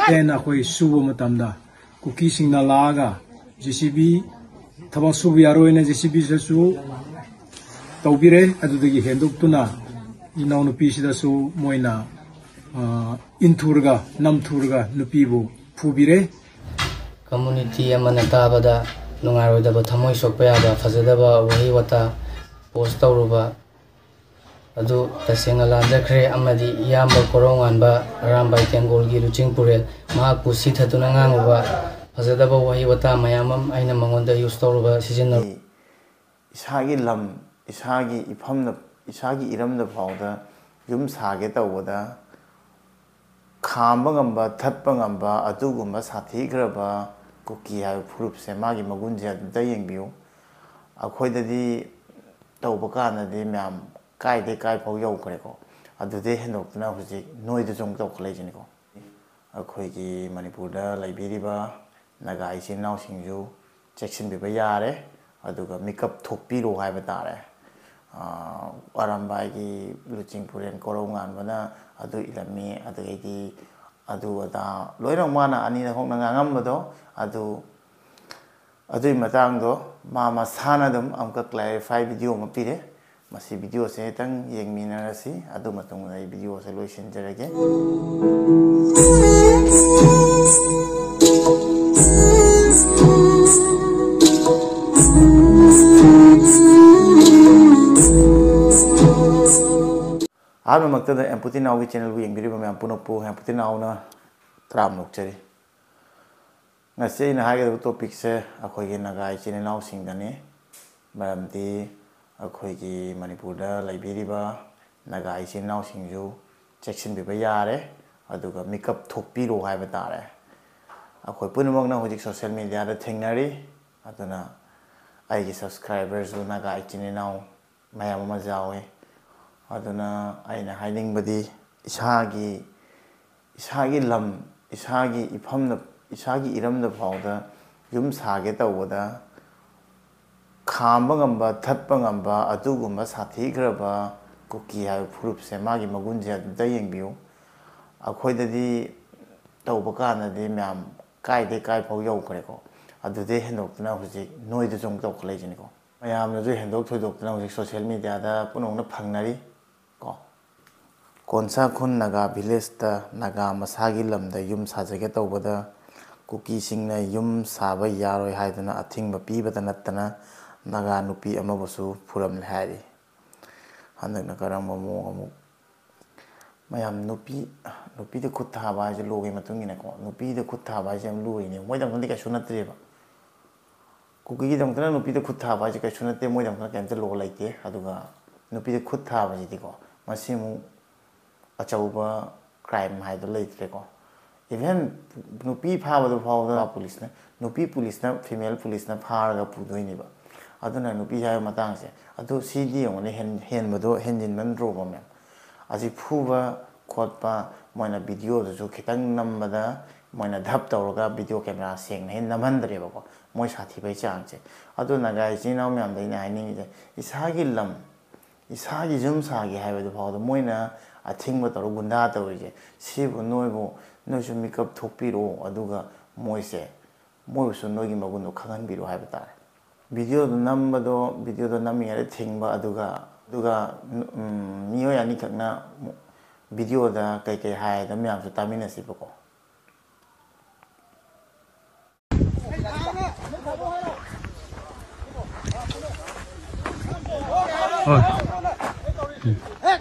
Then akhoi subo matamda kuki singna laga JCB tabak subu yaroi na JCB sasu taubire adudagi henduk tuna inaw nupi sida su moina inturga namturga nupi bu pubire community amana tabada nungaro da thamoi sokpa da fazadaba wahi wata post tawruba adu tasenga landakre amadi yamba koronganba arambai tengolgi luching purel mahaku sithatuna nganguba fazadaba wahi wata mayamam aina mangonda use tawruba season isagi lam isagi ifamna isagi iramda phawda yum sage tawda khamba ngamba thatpa ngamba adugumba sathi graba kuki ha furup se magi magunje adda yengbiu akhoidadi tawba kana de myam kai de kai phau yau kare ko adu de henokna huji noi de jong taw khlai jini ko akhoi gi manipur da laibiriba naga isin naw singju checksin be ba yare aduga makeup thokpi ro hai ba tare arambai gi luching puren korongan bana adu ilami adu gi adu ada loira mana ani na hokna ngam bado adu matang do mama sana dum amka clarify video ma pire masi video se tang yengmina rasi adu matung na video se loishin jarage Alam makta da empathy now gi channel bu yengbiri ba me puno pu empathy now na tram nok chari ngase na hage topic se akhoi gi nagai channel now sing dani maramti akhoi gi manipur da laibiri ba nagai channel now sing ju checksin be ba yare aduga makeup thokpi ro hai ba tare akhoi punmok na hojik social media da thengnari aduna ai gi subscribers u nagai channel now mayam ma jawe aduna aina hiding badi isagi lam isagi ifamna isagi iramda phawda yum sage tawda khamba ngamba thatpa ngamba adugumba sathi graba kuki ha furup se magi magunje adda yengbiu akhoidadi tawba kana de myam kai de kai phau yau kare ko adu de henokna huji noi de jong taw khlai jini ko mayam na ju hendok thoidokna huji social media da punongna phangnari Konsa khun naga village ta naga masagi lamda yum sajage tawbada kuki singna yum saba yaroi haiduna athingba pibada nattana naga nupi amabusu furam lhari hanakna karamba mo amu mayam nupi de khutha ba je logi matungina ko nupi de khutha ba je am luri ni moidam khandi ka sunatreba kuki gi dam kana nupi de khutha ba je ka sunate moidam kana kemte lo laite aduga nupi de khutha ba je ko masimu achauba crime hai do leitre ko even nupi pha ba do pha police na female police na phar ga pu doi ni ba aduna nupi ha matang se adu cd on ne hen ba do henjin man ro ba mem aji phu ba khot pa moina video do khitang nam ba da moina dhap taw ga video camera seng ne namhan dre ba ko moi sathi bai chang che adu na ga ji naw myam dai na ni je isagi lam isagi jum sagi hai ba do pha do moina athing ba taru gunda tawije sibu noibu noisu makeup thokpiro aduga moise moisu noigi magun do khagan biro haiba tare video do nami yare thingba aduga miyo yani khakna video da kai hai da myam su tamina sibako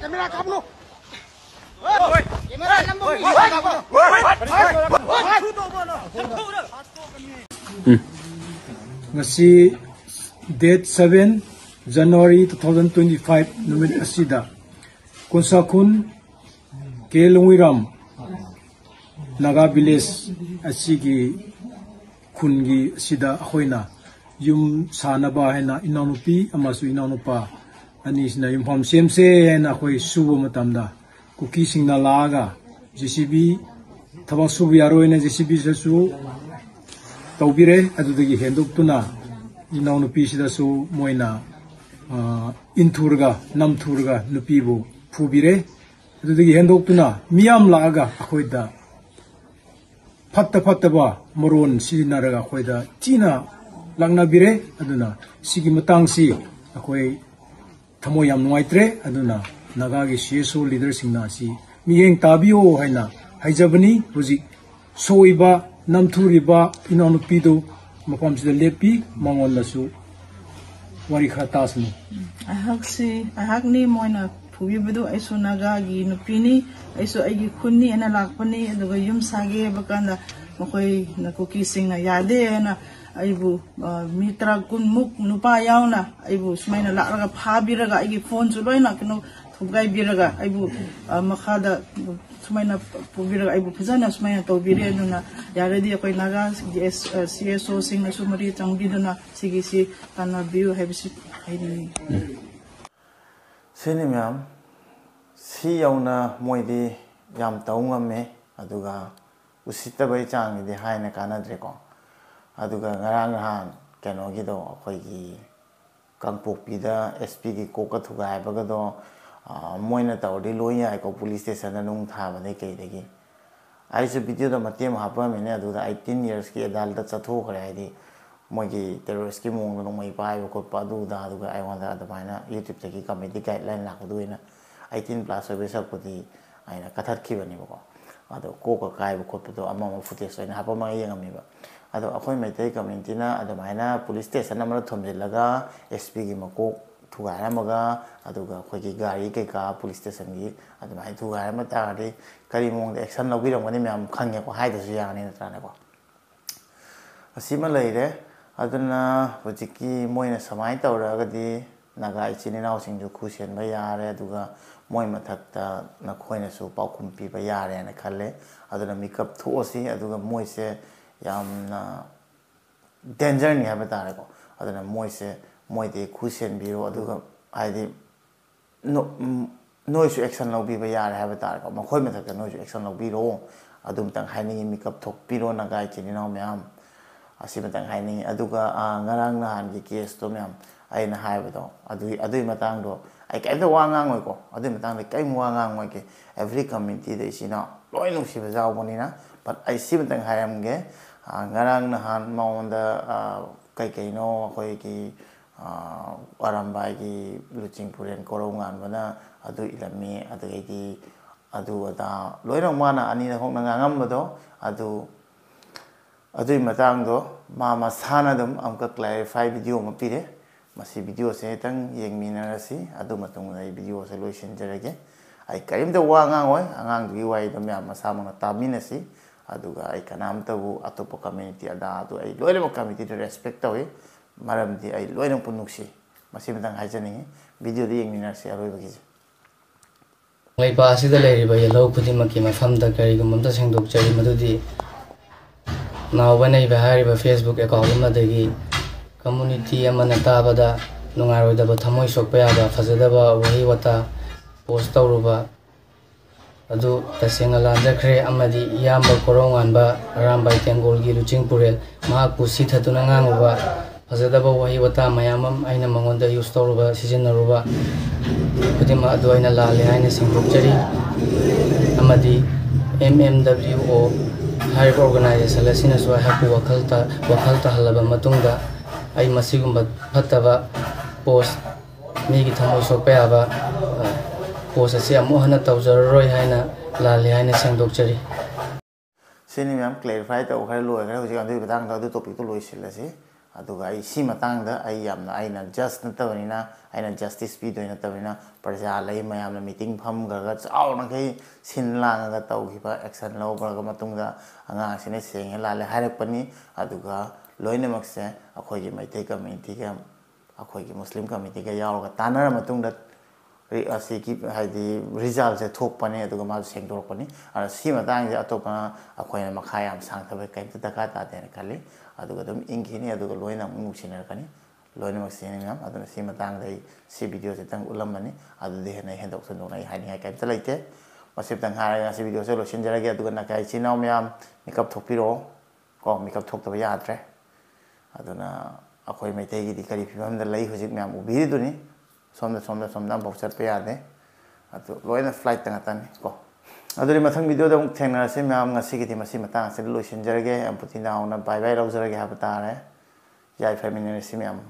camera kamu ngasi date 7 January 2025 numit asida konsakun kelongiram naga village asigi kungi sida hoina yum sanaba hena inanupi amasu inanupa anisna yum hom semse hena khoi subo matamda kuki singna laga JCB tabak subu yaroi na JCB sasu taubire adudagi hendok tuna inaw nupi sida su moina inthurga namthurga nupibu phubire adudagi hendoktuna miyam laaga akhoida fatta ba moron sinaraga akhoida china langna bire aduna sigi matangsi akhoi thamo yam nuaitre aduna naga gi CSO leader singna si miyeng tabio haina haijabani huji soiba namthuriba inonupidu mapamsida lepi mangondasu wari khatasnu ahakni moina phubibadu aisu naga gi nupini aisu aigi khunni ana lakpani aduga yum sage bakanda mokoi na kuki singna yade na aibu mitra kun muk nupa yauna aibu sumaina lakraga phabiraga aigi phone su loina kino thubgai biraga aibu makhada sumaina phubiraga aibu phajana sumaina tobire aduna yaredi akoi naga CSO singna sumari changbiduna sigisi kana biu habisi haini sini myam si yauna moidi yam taungame aduga usittabai changi haina kanadre ko aduga ngarang han keno gido akoi gi kangpokpida SP gi koka thuga haibaga do moina tawdi loya ko police station na nung tha bane kai degi ai su video da matem hapa mene aduga 18 years ki adal da chatho khare ai di mogi terrorist ki mong no mai pai ko pa du da aduga ai wanda adamaina YouTube tagi committee guideline la ko duina 18 plus service ko di aina kathat ki bani ko ado koka kai ko to amma footage aina hapa ma yengami ba ado akhoi maitai community na adamaina police station amara thomjilaga SP gi mako thugairamaga aduga akhoi gi gari kai ka police station gi adamai thugairama taari kari mong action lobirangani myam khangye ko haidasu yani natrane ko asima leire aduna hojiki moina samai tawragadi naga ichinina singju khusen ba yare aduga moi mathakta na khoina su paukum pi ba yare na khalle aduna makeup thosi aduga moise yamna danger ni haba tare ko aduna moise moide khusen biro aduga aidi noise action lobi ba yare haba tare ko makhoi mathakta noise action lobi ro adum tang haini makeup thok piro naga ichinina myam asimatang haini aduga ngarang na han gi case to myam aina haibado adui matang do ai kai da wangang oi ko adui matang le kai wangang oi ke every community de sina loi nu siba jaw bonina but ai simatang hayam ge ngarang na han maunda kai no khoi ki arambai gi luching puren korongan bana adu ilami adai di adu ada loi rong mana ani na hok na ngam bado adui matang do mama sana dum amka clarify video ma pire masi video se tang yengmina rasi adu matung ai video se loisin jarage ai karim da wa ngang oi angang du wai dum ya masamang tamina si aduga ai kanam tabu atopo community ada adu ai loile mo community to respect tawi maram di ai loile punuksi masi matang hajani video di yengmina rasi aroi bagi ngai pa asida leiriba yellow khudimaki mafamda karigumamta sengdok chari madudi now when I have Facebook account dagi community amana tabada nungaroidaba thamoi sokpayaba fazadaba wahi wata post tawruba adu tasenga lanjakre amadi yamba koronganba arambai tengol gi luching purel mahaku sithatuna nganguba fazadaba wahi wata mayamam aina mangonda use tawruba sijinaruba kudima adu aina lale aina singdokchari amadi MMWO Hari organization asina so haku wakalta halaba matungda ai masigumba phataba post migi thamoi sokpayaba post asi amohana tawjarroi haina lali haina sengdokchari sini myam clarify taw khare loi khare hoji andu batang da topic to loi silasi aduga ai si matang da ai yamna aina just na tawina aina justice pi doina tawina parja lai mayam na meeting pham ga chaw na kai sin lang ga taw hiba action lo ba ga matung da anga sine seng la le harak pani aduga loine makse akhoi gi maitai community ga akhoi gi muslim community ga yaw ga tanar matung da asi ki haidi result se thok pani aduga ma seng dor pani ara si matang je atopa akhoi na makhayam sang thabai kai ta ka ta den kali aduga dum ingini aduga loina mu sinar kani loina mak sini ngam aduna si matang dai si video se tang ulam mani adu de na hendok se nai hani ha kai talaite masip tang hara si video se lo sin jarage aduga na kai chinau myam makeup thokpiro ko makeup thok ta ya tre aduna akhoi mai tai gi di kari phimam da lai hojik myam ubiri duni somda amfau chatpa yade adu loina flight ta ngatan ko aduri mathang video da muk thengna se myam ngasi gi masi matang se loisin jarage amputi nauna bye bye raujarage ha patare jai family ne simyam